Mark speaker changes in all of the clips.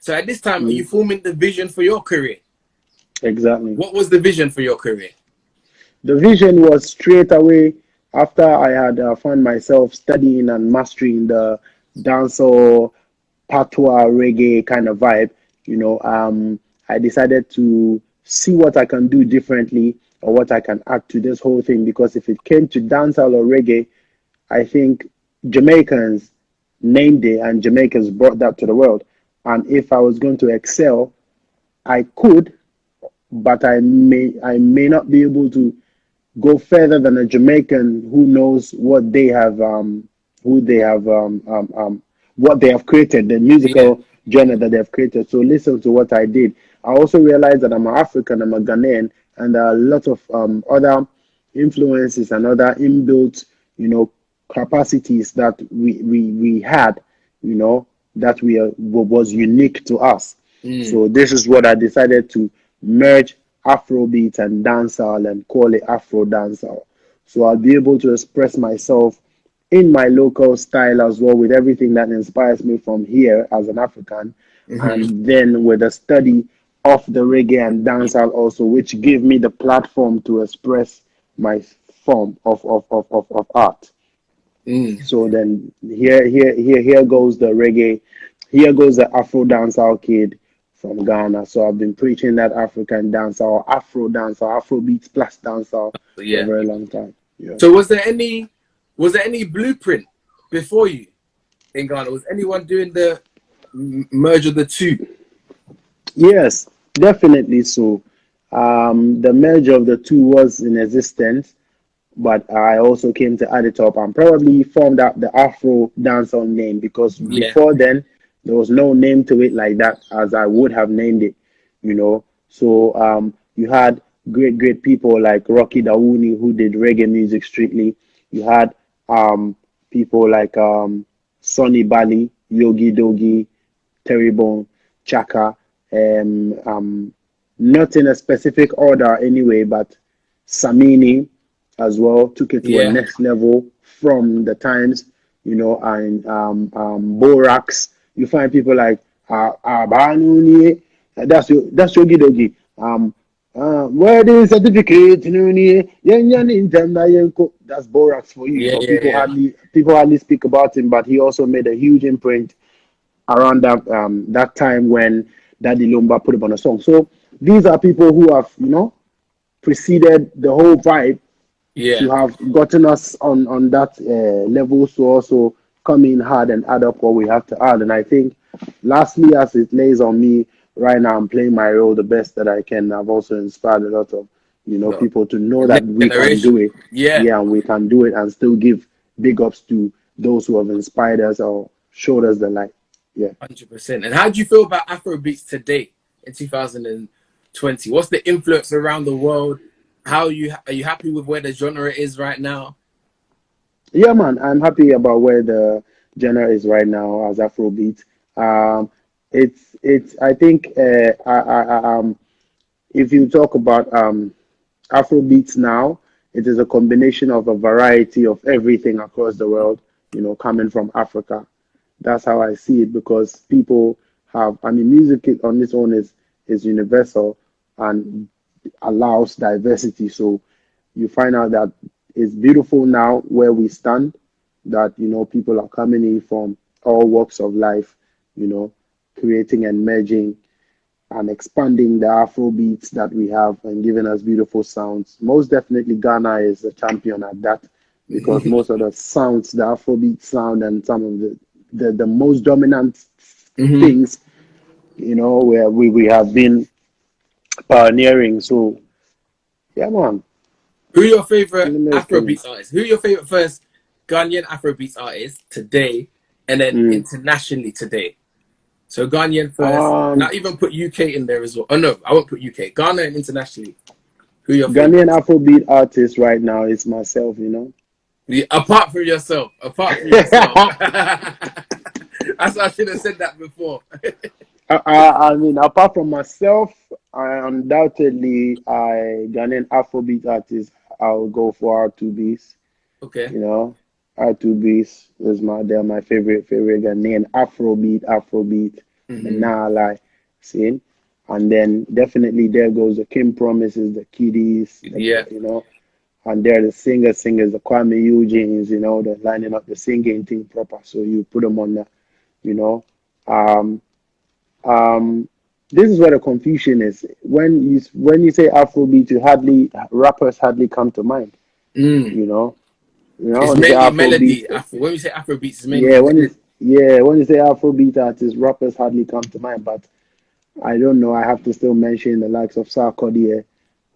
Speaker 1: So at this time, are you forming the vision for your career?
Speaker 2: Exactly.
Speaker 1: What was the vision for your career?
Speaker 2: The vision was straight away after I had found myself studying and mastering the dancehall, patois, reggae kind of vibe. You know, I decided to see what I can do differently or what I can add to this whole thing because if it came to dancehall or reggae, I think Jamaicans named it and Jamaicans brought that to the world. And if I was going to excel, I could, but I may not be able to go further than a Jamaican who knows what they have who they have what they have created, the
Speaker 1: Yeah.
Speaker 2: musical genre that they have created. So listen to what I did. I also realized that I'm an African, I'm a Ghanaian, and there are a lot of other influences and other inbuilt, capacities that we had, that was unique to us.
Speaker 1: Mm.
Speaker 2: So this is what I decided to merge Afrobeat and dancehall and call it Afro dancehall. So I'll be able to express myself in my local style as well with everything that inspires me from here as an African,
Speaker 1: Hmm.
Speaker 2: and then with a study of the reggae and dancehall also, which give me the platform to express my form of art.
Speaker 1: Mm.
Speaker 2: So then here goes the reggae, here goes the Afro dancehall kid from Ghana. So I've been preaching that African dancehall, Afro dancehall, Afro beats plus dancehall
Speaker 1: So,
Speaker 2: for a
Speaker 1: yeah.
Speaker 2: very long time. Yeah.
Speaker 1: So was there any blueprint before you in Ghana? Was anyone doing the merge of the two?
Speaker 2: Yes, definitely so. The merge of the two was in existence, but I also came to add it up and probably formed out the Afro dancehall name because
Speaker 1: Yeah.
Speaker 2: before then there was no name to it like that as I would have named it, you know. So you had great people like Rocky Dawuni who did reggae music strictly. You had um, people like Sonny Bali, Yogi Dogi, Terrybone, Chaka, not in a specific order anyway, but Samini as well took it to a
Speaker 1: Yeah.
Speaker 2: next level from the times, and Borax. You find people like Banuni, that's Yogi Dogi. Wedding certificate, that's Borax for you.
Speaker 1: Yeah.
Speaker 2: But
Speaker 1: Yeah. Yeah.
Speaker 2: people hardly speak about him, but he also made a huge imprint around that time when Daddy Lumba put him on a song. So these are people who have, preceded the whole vibe to
Speaker 1: Yeah.
Speaker 2: have gotten us on that level to also come in hard and add up what we have to add. And I think, lastly, as it lays on me right now, I'm playing my role the best that I can. I've also inspired a lot of
Speaker 1: No.
Speaker 2: people to know
Speaker 1: The
Speaker 2: that
Speaker 1: next
Speaker 2: we can do
Speaker 1: generation.
Speaker 2: it.
Speaker 1: Yeah.
Speaker 2: Yeah, and we can do it and still give big ups to those who have inspired us or showed us the light. Yeah.
Speaker 1: 100%. And how do you feel about Afrobeats today in 2020? What's the influence around the world? Are you happy with where the genre is right now?
Speaker 2: Yeah, man, I'm happy about where the genre is right now as Afrobeat. Um, it's I think if you talk about Afrobeats now, it is a combination of a variety of everything across the world, coming from Africa. That's how I see it because people I mean, music on its own is universal and allows diversity. So you find out that it's beautiful now where we stand, that, people are coming in from all walks of life, you know, creating and merging and expanding the Afro beats that we have and giving us beautiful sounds. Most definitely, Ghana is a champion at that because most of the sounds, the Afrobeat sound, and some of the most dominant
Speaker 1: Hmm.
Speaker 2: things, where we have been pioneering. So, yeah, man,
Speaker 1: Who are your favorite
Speaker 2: been amazing.
Speaker 1: Afrobeats artists? Who are your favorite first Ghanaian Afrobeats artists today and then
Speaker 2: Mm.
Speaker 1: internationally today? So Ghanaian first, and
Speaker 2: Um,
Speaker 1: I even put UK in there as well. Oh no, I won't put UK. Ghana and internationally. Who are your
Speaker 2: Ghanaian
Speaker 1: favorites?
Speaker 2: Afrobeat artist right now is myself.
Speaker 1: Yeah, apart from yourself. Apart from yourself. That's why I should have said that before.
Speaker 2: I mean, apart from myself, I undoubtedly Ghanaian Afrobeat artist. I'll go for R2bees.
Speaker 1: Okay.
Speaker 2: You know, R2bees is they're my favorite Ghanaian Afrobeat. Nah, like, see, and then definitely there goes the Kim Promises, the Kiddies,
Speaker 1: Yeah.
Speaker 2: you know, and they're the singers, the Kwame Eugenes, you know, they're lining up the singing thing proper. So you put them on that, you know. Um, um, this is where the confusion is. When you say Afrobeat, rappers hardly come to mind,
Speaker 1: Mm.
Speaker 2: you know. You know,
Speaker 1: It's
Speaker 2: when you say
Speaker 1: mainly
Speaker 2: Afrobeat,
Speaker 1: melody. When we say Afrobeats, it's mainly
Speaker 2: yeah,
Speaker 1: melody.
Speaker 2: when you say Afrobeat artists, rappers hardly come to mind. But I don't know. I have to still mention the likes of Sarkodie,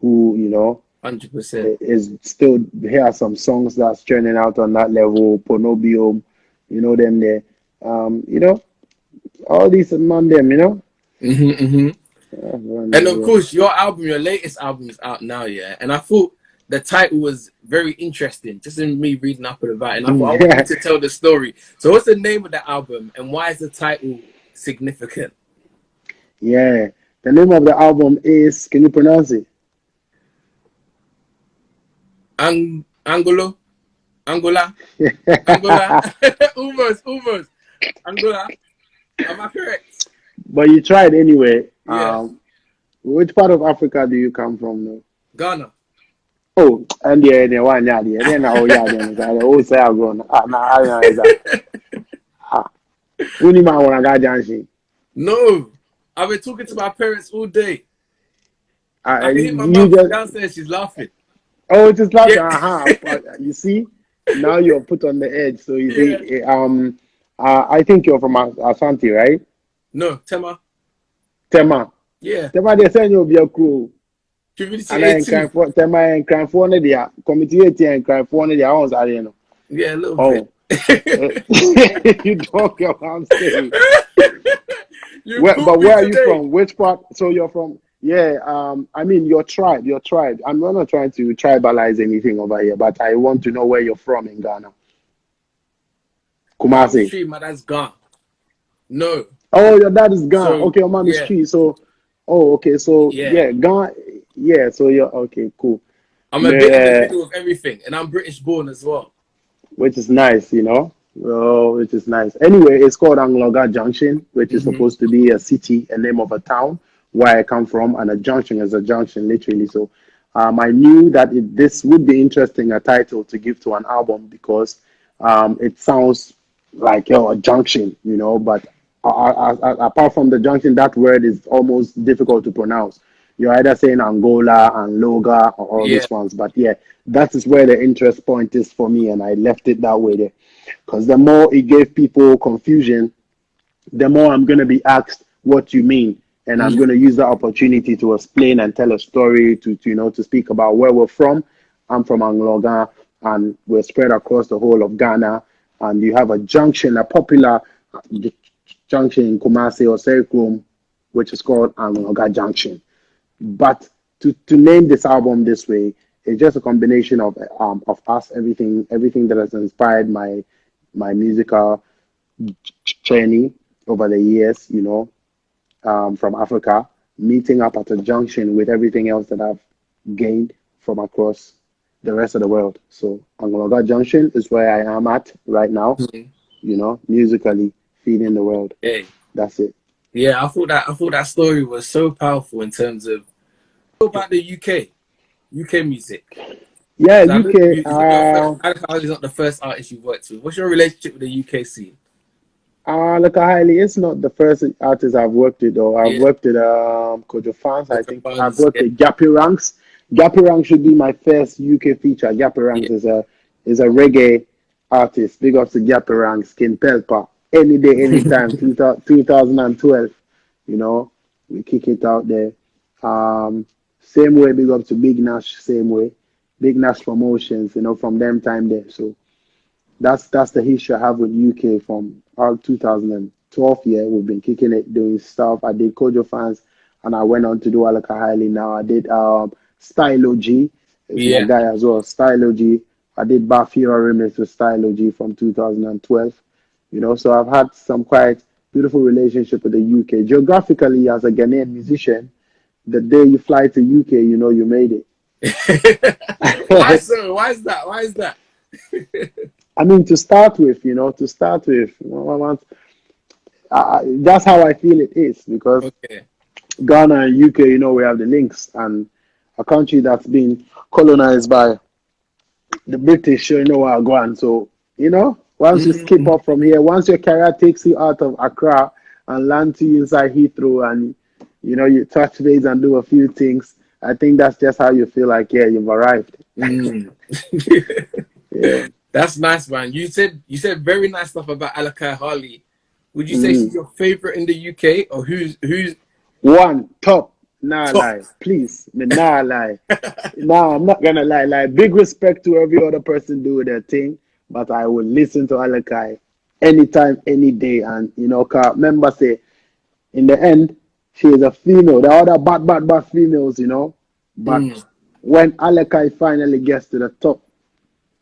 Speaker 2: who, you know,
Speaker 1: 100%.
Speaker 2: is still here are some songs that's churning out on that level. Ponobium, you know them there. You know, all these among them, you know.
Speaker 1: Hmm.
Speaker 2: Run
Speaker 1: And
Speaker 2: as
Speaker 1: of
Speaker 2: well.
Speaker 1: course, your latest album is out now, yeah. And I thought the title was very interesting, just in me reading up about it. And I thought I want you
Speaker 2: Yeah,
Speaker 1: to tell the story. So, what's the name of the album, and why is the title significant?
Speaker 2: yeah. The name of the album is, can you pronounce it?
Speaker 1: Angulo, Angola, Angola, almost, Angola. Am I correct?
Speaker 2: But you tried anyway.
Speaker 1: Yeah,
Speaker 2: Which part of Africa do you come from now?
Speaker 1: Ghana.
Speaker 2: Oh, and the one yeah, the then oh yeah, then I always say I'm going. I know is that. Ah, Uni man wanna go junction.
Speaker 1: No, I've been talking to my parents all day. I can hear my
Speaker 2: You
Speaker 1: mum from
Speaker 2: just
Speaker 1: downstairs. She's laughing.
Speaker 2: just like
Speaker 1: Yeah,
Speaker 2: You see, now you're put on the edge. So you
Speaker 1: yeah.
Speaker 2: see, I think you're from Ashanti, right?
Speaker 1: No, Tema.
Speaker 2: Tema,
Speaker 1: Yeah,
Speaker 2: Tema, they send you be a crew.
Speaker 1: Community
Speaker 2: And I
Speaker 1: 18.
Speaker 2: cry for Tema and cry for one of their committee 80 and cry for one of their own. I don't know.
Speaker 1: Yeah, a little bit.
Speaker 2: Oh, you don't get what I'm saying.
Speaker 1: You caught
Speaker 2: But
Speaker 1: me
Speaker 2: where are you
Speaker 1: today.
Speaker 2: from? Which part? So you're from? Yeah. I mean your tribe. Your tribe. I'm not trying to tribalize anything over here, but I want to know where you're from in Ghana.
Speaker 1: I'm
Speaker 2: Kumasi.
Speaker 1: street, my dad's gone. No.
Speaker 2: Oh, your dad is Ghana.
Speaker 1: So,
Speaker 2: Okay, your mom is
Speaker 1: yeah,
Speaker 2: Tree. So, oh, okay. So
Speaker 1: yeah.
Speaker 2: yeah, Ghana. Yeah. So you're okay. Cool.
Speaker 1: I'm a bit in the
Speaker 2: Yeah,
Speaker 1: middle of everything, and I'm British born as well.
Speaker 2: which is nice, you know. Oh, which is nice. Anyway, it's called Angloga Junction, which is
Speaker 1: Hmm.
Speaker 2: supposed to be a city, a name of a town where I come from, and a junction is a junction, literally. So, I knew that this would be interesting a title to give to an album because it sounds like a junction, you know. But apart from the junction, that word is almost difficult to pronounce. You're either saying Angola and Loga or all
Speaker 1: Yeah.
Speaker 2: these ones, but yeah, that is where the interest point is for me, and I left it that way there. Because the more it gave people confusion, the more I'm going to be asked what you mean. And I'm
Speaker 1: Mm.
Speaker 2: going to use that opportunity to explain and tell a story to speak about where we're from. I'm from Angloga and we're spread across the whole of Ghana. And you have a junction, a popular junction in Kumasi or Serikrum, which is called Angloga Junction. But to name this album this way is just a combination of us, everything that has inspired my musical journey over the years, you know, from Africa, meeting up at a junction with everything else that I've gained from across the rest of the world. So Angologa Junction is where I am at right now,
Speaker 1: Mhm.
Speaker 2: you know, musically feeding the world.
Speaker 1: Hey.
Speaker 2: That's it.
Speaker 1: Yeah, I thought that story was so powerful in terms of what about the UK music.
Speaker 2: Yeah,
Speaker 1: Because I know
Speaker 2: UK.
Speaker 1: it's not your first. Alicai Harley is not the first artist you've worked with. What's your relationship with the UK scene?
Speaker 2: Alicai Harley is not the first artist I've worked with, though. I've
Speaker 1: Yeah,
Speaker 2: worked with Kojo Fans. I
Speaker 1: Ultra
Speaker 2: think I've
Speaker 1: Funds.
Speaker 2: worked
Speaker 1: Yeah,
Speaker 2: with Gappy Ranks. Gappy Ranks should be my first UK feature. Gappy
Speaker 1: yeah,
Speaker 2: Ranks is a reggae artist. Big up to Gappy Ranks, King Pelpa. Any day, anytime. 2012. You know, we kick it out there. Same way, big up to Big Nash. Same way, Big Nash Promotions. You know, from them time there. So that's the history I have with UK from our 2012 year. We've been kicking it, doing stuff. I did Kojo Fans, and I went on to do Alaka Highly. Now I did Stylo G is my
Speaker 1: yeah.
Speaker 2: guy as well. Stylo G. I did Bafira remix with Stylo G from 2012. You know, so I've had some quite beautiful relationship with the UK. Geographically, as a Ghanaian musician, the day you fly to UK, you know you made
Speaker 1: Why
Speaker 2: it.
Speaker 1: so? Why is that? Why is that?
Speaker 2: I mean, to start with, you know, That's how I feel it is because
Speaker 1: Okay.
Speaker 2: Ghana and UK, we have the links, and a country that's been colonized by the British, where I go on. So, once you skip
Speaker 1: Mm,
Speaker 2: up from here, once your career takes you out of Accra and land to you inside Heathrow, and you touch base and do a few things, I think that's just how you feel like, yeah, you've arrived.
Speaker 1: mm.
Speaker 2: Yeah.
Speaker 1: That's nice, man. You said very nice stuff about Alicai Harley. Would you say she's
Speaker 2: Mhm.
Speaker 1: your favorite in the UK, or who's
Speaker 2: One top, nah
Speaker 1: top?
Speaker 2: lie, please, me nah lie. Nah, I'm not gonna lie. Like, big respect to every other person doing their thing, but I will listen to Alakai anytime, any day. And 'cause remember say, in the end, she is a female. The other bad females, But
Speaker 1: Mm,
Speaker 2: when Alakai finally gets to the top,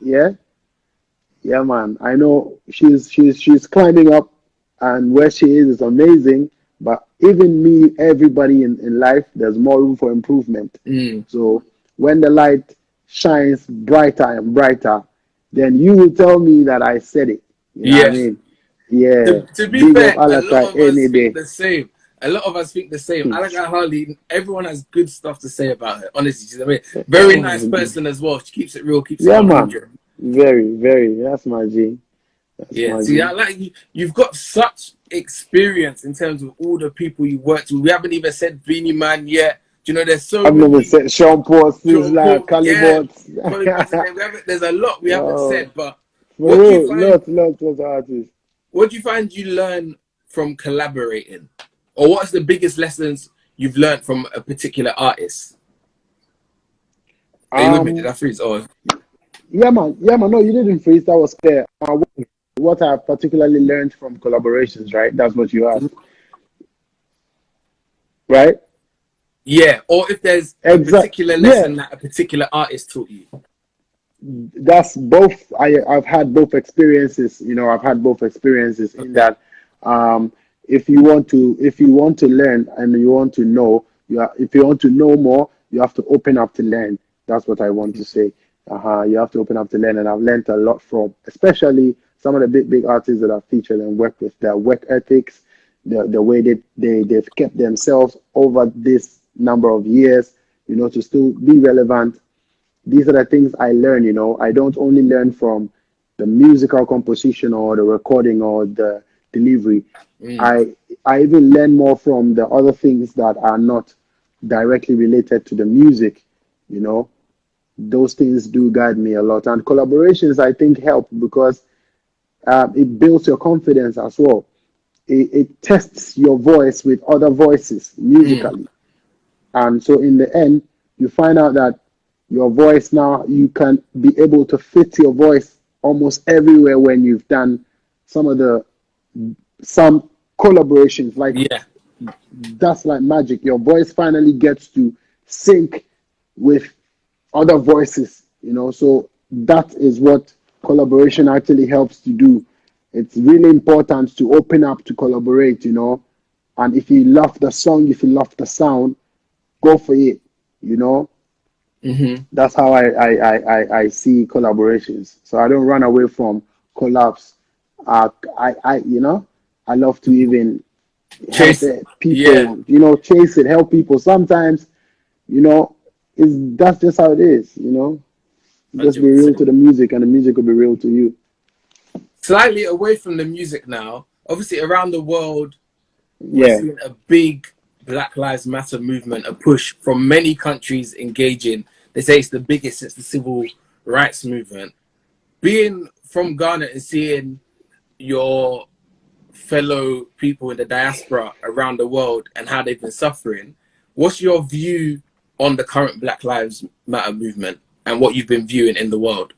Speaker 2: yeah, yeah, man. I know she's climbing up, and where she is amazing. But even me, everybody in life, there's more room for improvement.
Speaker 1: mm.
Speaker 2: So when the light shines brighter and brighter, then you will tell me that I said it. You know what I
Speaker 1: Yeah.
Speaker 2: mean? Yeah.
Speaker 1: To be
Speaker 2: Big up
Speaker 1: fair, a lot
Speaker 2: Alakai
Speaker 1: of us
Speaker 2: any
Speaker 1: think
Speaker 2: day.
Speaker 1: the same. A lot of us think the same. Alicai Harley, everyone has good stuff to say about her. Honestly, she's a very nice person as well. She keeps it real, keeps it
Speaker 2: Yeah, man.
Speaker 1: 100.
Speaker 2: Very, very. That's my G. That's
Speaker 1: Yeah,
Speaker 2: my
Speaker 1: see, I
Speaker 2: G.
Speaker 1: like you. You've got such experience in terms of all the people you worked with. We haven't even said Beanie Man yet. Do you know, there's so
Speaker 2: I've never
Speaker 1: many.
Speaker 2: said Sean Paul,
Speaker 1: John
Speaker 2: Sizzler,
Speaker 1: Paul, yeah,
Speaker 2: Calibots.
Speaker 1: Colin President. There's a lot we haven't
Speaker 2: Oh,
Speaker 1: said. But
Speaker 2: for
Speaker 1: what do you
Speaker 2: real,
Speaker 1: find?
Speaker 2: lots of artists.
Speaker 1: What do you find you learn from collaborating, or what's the biggest lessons you've learned from a particular artist? Are you with me? Did
Speaker 2: Um,
Speaker 1: I freeze? Oh,
Speaker 2: yeah, man. No, you didn't freeze. That was fair. What I particularly learned from collaborations, right? That's what you asked, right?
Speaker 1: yeah. Or if there's a
Speaker 2: Exact.
Speaker 1: particular
Speaker 2: Yeah,
Speaker 1: lesson that a particular artist taught you.
Speaker 2: that's both. I've had both experiences. I've had both experiences in
Speaker 1: Okay.
Speaker 2: that. Um, if you want to learn and you want to know, if you want to know more, you have to open up to learn. That's what I want to say. You have to open up to learn, and I've learned a lot from, especially some of the big artists that I've featured and worked with. Their work ethics, the way they've kept themselves over this number of years, to still be relevant. These are the things I learn. I don't only learn from the musical composition or the recording or the delivery.
Speaker 1: Mm.
Speaker 2: I even learn more from the other things that are not directly related to the music. you know those things do guide me a lot, and collaborations I think help because it builds your confidence as well. It tests your voice with other voices
Speaker 1: Mm.
Speaker 2: musically, and so in the end, you find out that your voice now, you can be able to fit your voice almost everywhere when you've done some of the some collaborations. Like,
Speaker 1: Yeah.
Speaker 2: that's like magic. Your voice finally gets to sync with other voices. So that is what collaboration actually helps to do. It's really important to open up to collaborate. And if you love the song, if you love the sound, go for it. You know,
Speaker 1: Hmm.
Speaker 2: that's how I see collaborations. So I don't run away from collabs. I love to even help
Speaker 1: Chase it. Yeah.
Speaker 2: people, chase it, help people. Sometimes, you know, that's just how it is. Just be real
Speaker 1: 100%.
Speaker 2: to the music, and the music will be real to you.
Speaker 1: Slightly away from the music now. Obviously, around the world, we're
Speaker 2: Yeah.
Speaker 1: seeing a big Black Lives Matter movement, a push from many countries engaging. They say it's the biggest since the civil rights movement. Being from Ghana and seeing your fellow people in the diaspora around the world and how they've been suffering, what's your view on the current Black Lives Matter movement and what you've been viewing in the world?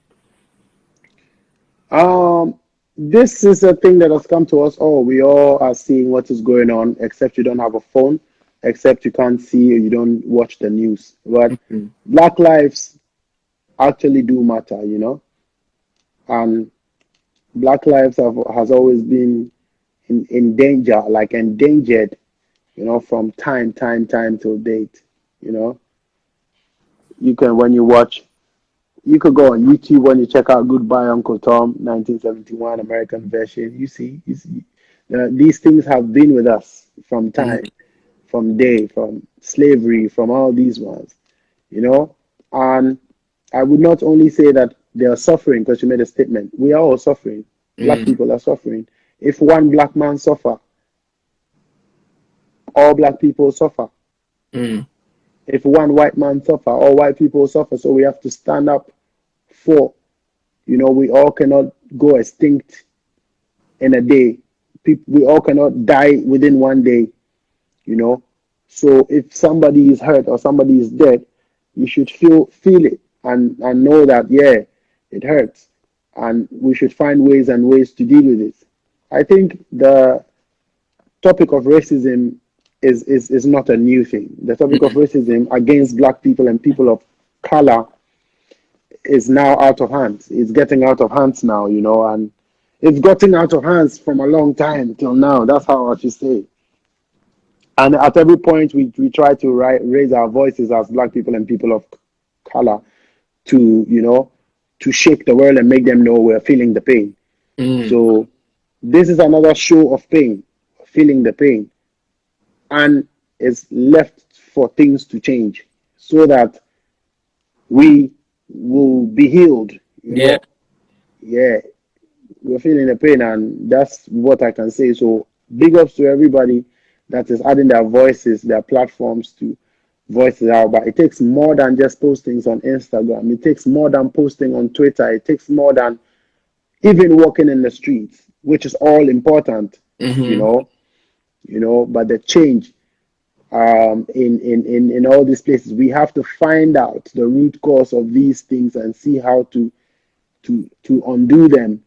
Speaker 2: Um, this is a thing that has come to us all. We all are seeing what is going on, except you don't have a phone, except you can't see or you don't watch the news. But
Speaker 1: Mm.
Speaker 2: Black lives actually do matter. And Black lives has always been in danger, like endangered, from time till date. You know, when you watch, you could go on YouTube when you check out Goodbye Uncle Tom, 1971 American version. You see These things have been with us from
Speaker 1: Mm.
Speaker 2: time, from slavery, from all these ones, you know. And I would not only say that they are suffering because you made a statement. We are all suffering. Black
Speaker 1: Mm.
Speaker 2: people are suffering. If one black man suffer, all black people suffer.
Speaker 1: Mm.
Speaker 2: If one white man suffer, all white people suffer. So we have to stand up for, we all cannot go extinct in a day. We all cannot die within one day, you know. So if somebody is hurt or somebody is dead, you should feel it and know that yeah, it hurts, and we should find ways to deal with it. I think the topic of racism is not a new thing. The topic of
Speaker 1: Mm.
Speaker 2: racism against black people and people of color is now out of hands. It's getting out of hands now, and it's gotten out of hands from a long time till now. That's how I should say. And at every point, we try to raise our voices as black people and people of color to, to shake the world and make them know we're feeling the pain.
Speaker 1: Mm.
Speaker 2: So this is another show of pain, feeling the pain, and it's left for things to change so that we will be healed.
Speaker 1: Yeah.
Speaker 2: Yeah, we're feeling the pain, and that's what I can say. So big ups to everybody that is adding their voices, their platforms to voices out. But it takes more than just postings on Instagram. It takes more than posting on Twitter. It takes more than even walking in the streets, which is all important, you
Speaker 1: Mm-hmm.
Speaker 2: know, but the change in all these places, we have to find out the root cause of these things and see how to undo them,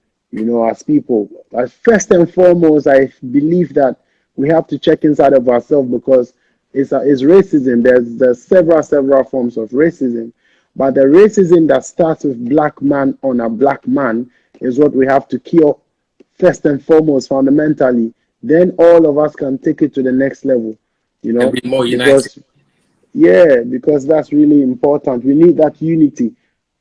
Speaker 2: as people. As first and foremost, I believe that we have to check inside of ourselves because it's racism. There's several forms of racism, but the racism that starts with black man on a black man is what we have to cure first and foremost, fundamentally. Then all of us can take it to the next level,
Speaker 1: And be more united.
Speaker 2: because yeah, because that's really important. We need that unity.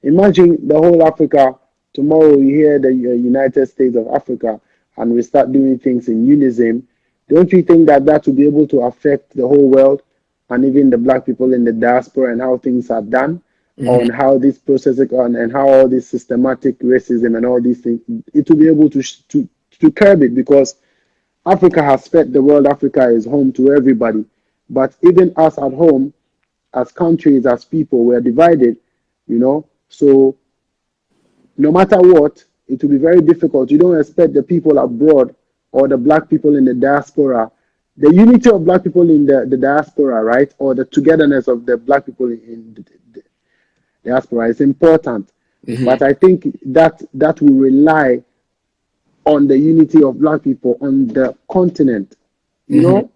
Speaker 2: Imagine the whole Africa. Tomorrow you hear the United States of Africa and we start doing things in unison. Don't you think that that will be able to affect the whole world and even the black people in the diaspora and how things are done
Speaker 1: Mm-hmm.
Speaker 2: on how this process and how all this systematic racism and all these things, it will be able to curb it because Africa has fed the world. Africa is home to everybody. But even us at home, as countries, as people, we're divided, So no matter what, it will be very difficult. You don't expect the people abroad or the black people in the diaspora, the unity of black people in the diaspora, right? Or the togetherness of the black people in the diaspora is important.
Speaker 1: Mm-hmm.
Speaker 2: But I think that will rely on the unity of black people on the continent, you
Speaker 1: Mm-hmm.
Speaker 2: know?